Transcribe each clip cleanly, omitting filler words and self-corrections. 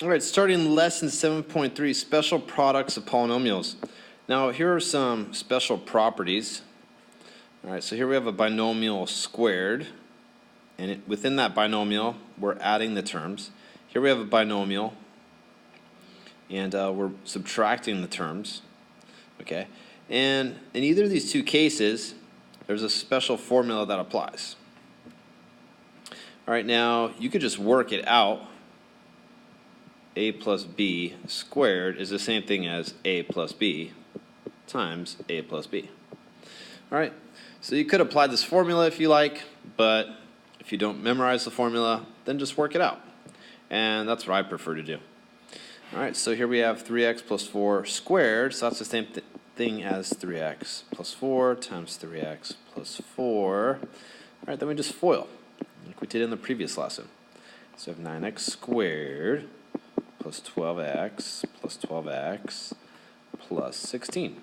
All right, starting lesson 7.3, special products of polynomials. Now, here are some special properties. All right, so here we have a binomial squared, and within that binomial, we're adding the terms. Here we have a binomial, and we're subtracting the terms. Okay, and in either of these two cases, there's a special formula that applies. All right, now you could just work it out. A plus b squared is the same thing as a plus b times a plus b. All right, so you could apply this formula if you like, but if you don't memorize the formula, then just work it out. And that's what I prefer to do. All right, so here we have 3x plus 4 squared, so that's the same thing as 3x plus 4 times 3x plus 4. All right, then we just FOIL, like we did in the previous lesson. So we have 9x squared plus 12x plus 12x plus 16.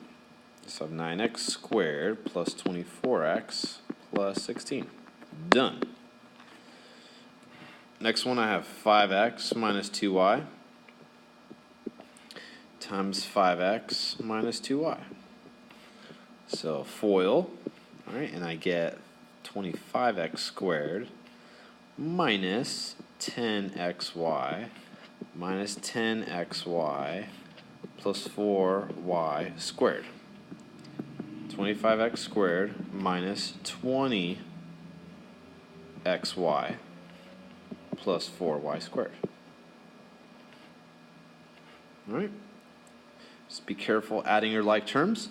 So I have 9x squared plus 24x plus 16. Done. Next one, I have 5x minus 2y times 5x minus 2y. So FOIL, all right, and I get 25x squared minus 10xy minus 10xy plus 4y squared. 25x squared minus 20xy plus 4y squared. All right. Just be careful adding your like terms.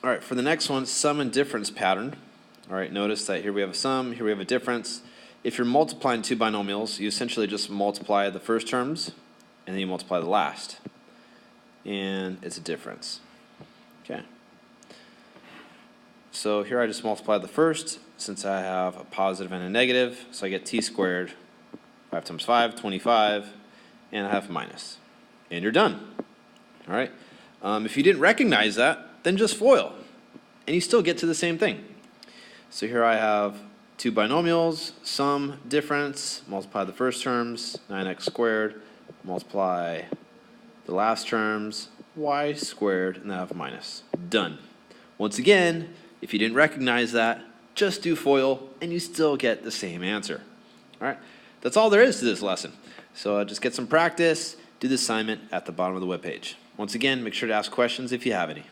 All right, for the next one, sum and difference pattern. All right, notice that here we have a sum, here we have a difference. If you're multiplying two binomials, you essentially just multiply the first terms, and then you multiply the last. And it's a difference. Okay. So here I just multiply the first, since I have a positive and a negative, so I get t squared, 5 times 5, 25, and I have minus. And you're done. All right. If you didn't recognize that, then just FOIL, and you still get to the same thing. So here I have two binomials, sum, difference, multiply the first terms, 9x squared, multiply the last terms, y squared, and then I have minus. Done. Once again, if you didn't recognize that, just do FOIL, and you still get the same answer. All right, that's all there is to this lesson. So just get some practice, do the assignment at the bottom of the webpage. Once again, make sure to ask questions if you have any.